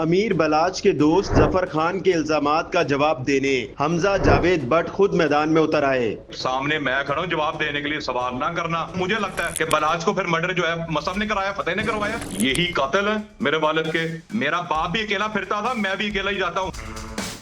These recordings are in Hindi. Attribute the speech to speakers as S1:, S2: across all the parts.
S1: अमीर बलाच के दोस्त जफर खान के इल्जामात का जवाब देने हमजा जावेद भट्ट खुद मैदान में उतर आए।
S2: सामने मैं खड़ा हूँ जवाब देने के लिए, सवाल ना करना। मुझे लगता है कि बलाज को फिर मर्डर जो है मसब ने कराया, फतेह ने करवाया। यही कातिल है मेरे वालिद के। मेरा बाप भी अकेला फिरता था, मैं भी अकेला ही जाता हूँ।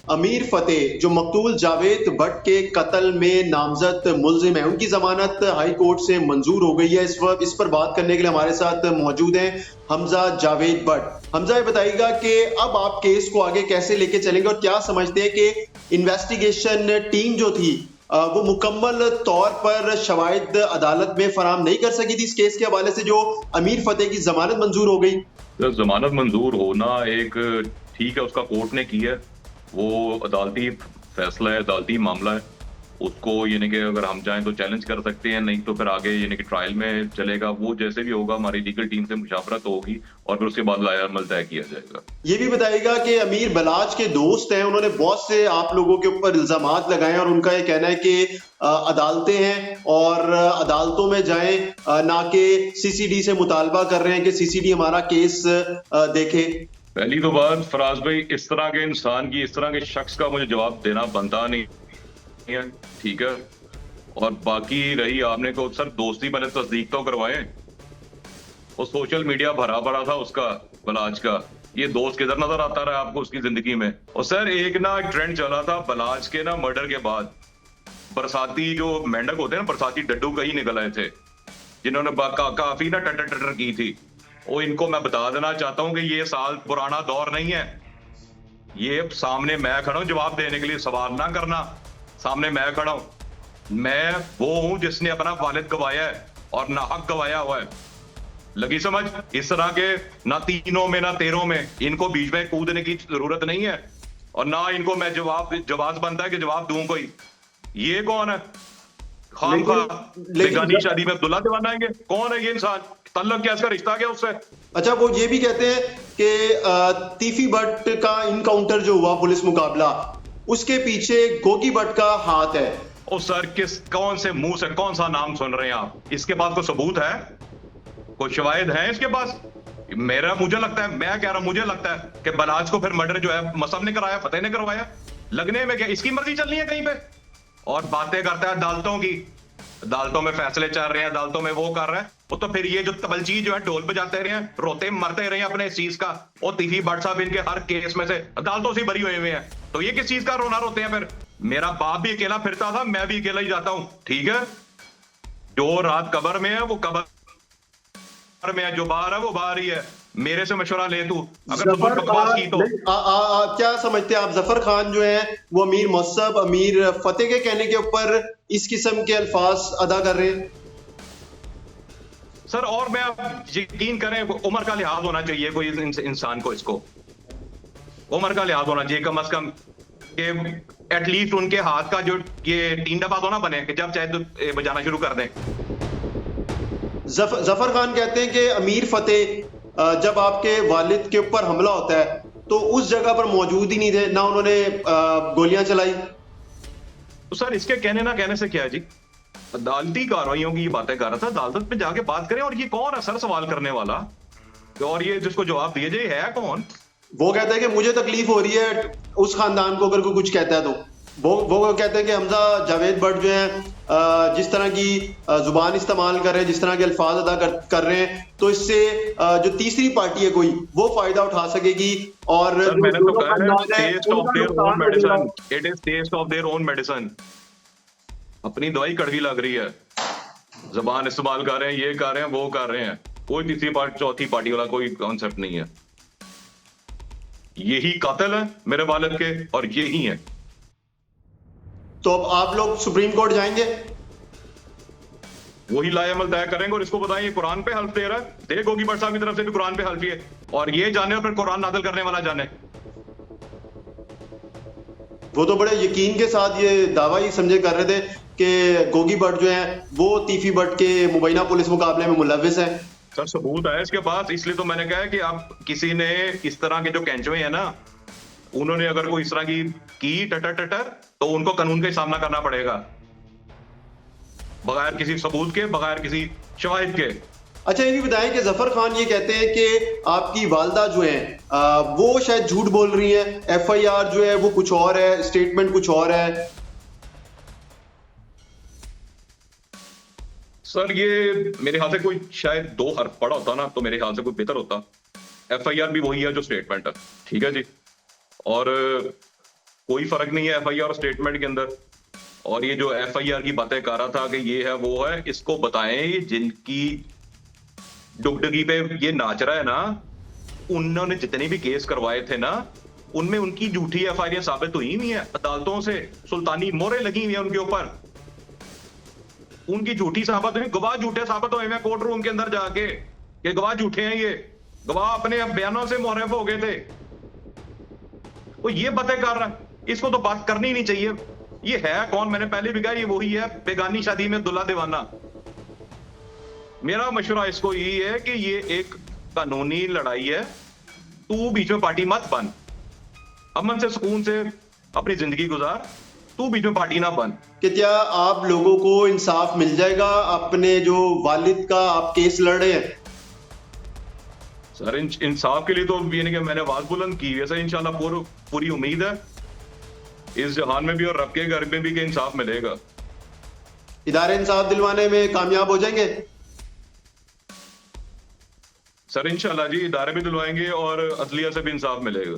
S1: अमीर फतेह जो मकतूल जावेद भट्ट के कत्ल में नामजद मुल्जिम है, उनकी जमानत हाई कोर्ट से मंजूर हो गई है। इस वक्त इस पर बात करने के लिए हमारे साथ मौजूद हैं हमजा जावेद भट्ट। हमजा, ये बताइएगा कि अब आप केस को आगे कैसे लेके चलेंगे और क्या समझते हैं कि इन्वेस्टिगेशन टीम जो थी वो मुकम्मल तौर पर शवाहिद अदालत में फराम नहीं कर सकी थी इस केस के हवाले से, जो अमीर फतेह की जमानत मंजूर हो गई?
S2: जमानत मंजूर होना एक ठीक है, उसका कोर्ट ने की है, वो अदालती फैसला है, अदालती मामला है। उसको यानी कि अगर हम चाहें तो चैलेंज कर सकते हैं, नहीं तो फिर आगे यानी कि ट्रायल में चलेगा। वो जैसे भी होगा हमारी लीगल टीम से मुशावरत होगी और फिर उसके बाद लाया अमल तय किया जाएगा।
S1: ये भी बताइएगा कि अमीर बलाच के दोस्त हैं, उन्होंने बहुत से आप लोगों के ऊपर इल्जामात लगाए और उनका ये कहना है कि अदालतें हैं और अदालतों में जाएं, ना कि सीसीडी से मुतालबा कर रहे हैं कि सीसीडी हमारा केस देखे।
S2: पहली तो बात फराज भाई, इस तरह के इंसान की, इस तरह के शख्स का मुझे जवाब देना बनता नहीं है, ठीक है। और बाकी रही आपने को सर दोस्ती मैंने तस्दीक तो करवाए, वो सोशल मीडिया भरा भरा था उसका बलाज का। ये दोस्त किधर नजर आता रहा आपको उसकी जिंदगी में? और सर एक ना ट्रेंड चला था बलाज के ना मर्डर के बाद, बरसाती जो मेंढक होते हैं ना, बरसाती डड्डू कहीं निकल आए थे जिन्होंने काफी ना टटर टटर की थी। वो इनको मैं बता देना चाहता हूं कि ये साल पुराना दौर नहीं है। ये सामने मैं खड़ा हूं जवाब देने के लिए, सवाल ना करना। सामने मैं खड़ा हूं, मैं वो हूं जिसने अपना वालिद गवाया है और ना हक गवाया हुआ है। लगी समझ? इस तरह के ना तीनों में ना तेरों में इनको बीच में कूदने की जरूरत नहीं है और ना इनको मैं जवाब बनता है कि जवाब दूं कोई। ये कौन है? खाम खा बेगानी शादी में अब्दुल्ला दीवाना आएंगे? कौन है ये इंसान? तल्लक क्या, इसका रिश्ता क्या उससे?
S1: अच्छा, वो ये भी कहते हैं कि तीफी भट्ट का इनकाउंटर जो हुआ, पुलिस मुकाबला, उसके पीछे गोगी भट्ट का हाथ है।
S2: ओ सर, कौन से मुंह से कौन सा नाम सुन रहे हैं आप? इसके पास कोई सबूत है? कोई शवाहिद है इसके पास? मुझे लगता है, मैं कह रहा हूं, मुझे लगता है कि बलाज को फिर मर्डर जो है मसब ने कराया, फतेह ने करवाया। लगने में क्या इसकी मर्जी चलनी है कहीं पे? और बातें करता है अदालतों की, अदालतों में फैसले चल रहे हैं, अदालतों में वो कर रहे हैं। वो तो फिर ये जो तबलची जो है ढोल बजाते रहे हैं, रोते मरते रहे हैं अपने इस चीज का। और तीफी भट्ट साहब इनके हर केस में से अदालतों से बरी हुए हुए हैं, तो ये किस चीज का रोना रोते हैं फिर? मेरा बाप भी अकेला फिरता था, मैं भी अकेला ही जाता हूं, ठीक है। जो रात कब्र में है वो कब्र में है, जो बाहर है वो बाहर ही है। मेरे से मशवरा ले तू, अगर तुमने बकवास की तो।
S1: क्या समझते हैं आप, जफर खान जो है वो अमीर मुसब, अमीर फतेह के कहने के ऊपर इस किस्म के अल्फाज अदा कर रहे हैं?
S2: सर और मैं यकीन करें, उम्र का लिहाज होना चाहिए कोई इंसान को, इसको उम्र का लिहाज होना चाहिए कम से कम, कि एटलीस्ट उनके हाथ का जो ये तीन डब्बा तो ना बने कि जब चाहे तो बजाना शुरू कर दें।
S1: जफर खान कहते हैं कि अमीर फतेह जब आपके वालिद के ऊपर हमला होता है तो उस जगह पर मौजूद ही नहीं थे, ना उन्होंने गोलियां चलाई।
S2: तो सर इसके कहने ना कहने से क्या है जी? अदालती कार्रवाइयों की ये बातें कर रहा था, अदालत में जाके बात करें। और ये कौन है सर सवाल करने वाला? और ये जिसको जवाब दिए जाए है कौन?
S1: वो कहता है कि मुझे तकलीफ हो रही है उस खानदान को अगर कोई कुछ कहता है तो। वो कहते हैं कि हमजा जावेद भट्ट जो है जिस तरह की जुबान इस्तेमाल कर रहे हैं, जिस तरह के अल्फाज अदा कर रहे हैं, तो इससे जो तीसरी पार्टी है कोई, वो फायदा उठा सकेगी। और
S2: मैंने तो कहा है, taste of their own medicine, it is taste of their own medicine. अपनी दवाई कड़वी लग रही है, जुबान इस्तेमाल कर रहे हैं, ये कर रहे हैं, वो कर रहे हैं। कोई तीसरी पार्टी चौथी पार्टी वाला कोई कॉन्सेप्ट नहीं है। यही कातिल है मेरे वालिद के और यही है।
S1: तो अब आप लोग सुप्रीम कोर्ट जाएंगे?
S2: वही लाएमल तय करेंगे और इसको बताएंगे कुरान पे हल्फ दे रहा है, दे गोगी भट्ट साहब की तरफ से भी कुरान पे हल्फ है, और ये जाने और फिर कुरान नाज़िल करने वाला जाने।
S1: वो तो बड़े यकीन के साथ ये दावा ही समझे कर रहे थे कि गोगी भट्ट जो है वो तीफी भट्ट के मुबैना पुलिस मुकाबले में मुलविस है।
S2: सर सबूत है इसके पास, इसलिए तो मैंने कहा है कि आप किसी ने इस तरह के जो कैंचवे हैं ना, उन्होंने अगर कोई इस तरह की टटर तो उनको कानून का सामना करना पड़ेगा, बगैर किसी सबूत के, बगैर किसी शवाहिद के।
S1: अच्छा, ये भी बताएं कि जफर खान ये कहते हैं कि आपकी वालदा जो है वो शायद झूठ बोल रही है, एफआईआर जो है वो कुछ और है, स्टेटमेंट कुछ और है।
S2: सर ये मेरे ख्याल से कोई शायद 2 हर्फ पड़ा होता ना तो मेरे ख्याल से कोई बेहतर होता। एफआईआर भी वही है जो स्टेटमेंट है, ठीक है जी। और कोई फर्क नहीं है एफआईआर और स्टेटमेंट के अंदर। और ये जो एफआईआर की बातें कर रहा था कि ये है वो है, इसको बताएं जिनकी डुगडुगी पे ये नाच रहा है ना, उन्होंने जितने भी केस करवाए थे ना, उनमें उनकी झूठी एफआईआर साबित हुई नहीं है अदालतों से, सुल्तानी मोहरें लगी हुई है उनके ऊपर, उनकी झूठी साबित हुई, गवाह झूठे साबित हुए हैं कोर्ट रूम के अंदर जाके कि गवाह झूठे हैं, ये गवाह अपने बयानों से मुहर्रफ हो गए थे। वो ये बातें कर रहा है, इसको तो बात करनी नहीं चाहिए। ये है कौन? मैंने पहले भी कहा ये वही है बेगानी शादी में दुल्हा दीवाना। मेरा मशवरा इसको यही है कि ये एक कानूनी लड़ाई है, तू बीच में पार्टी मत बन, अमन से सुकून से अपनी जिंदगी गुजार, तू बीच में पार्टी ना बन।
S1: कि क्या आप लोगों को इंसाफ मिल जाएगा? अपने जो वालिद का आप केस लड़ रहे हैं।
S2: सर इंसाफ के लिए तो ये नहीं कि मैंने आवाज बुलंद की, वैसे इंशाल्लाह पूरी उम्मीद है इस जहान में भी और रब के घर में भी कि इंसाफ मिलेगा।
S1: इदारे इंसाफ दिलवाने में कामयाब हो जाएंगे?
S2: सर इंशाल्लाह जी, इदारे भी दिलवाएंगे और अदलिया से भी इंसाफ मिलेगा।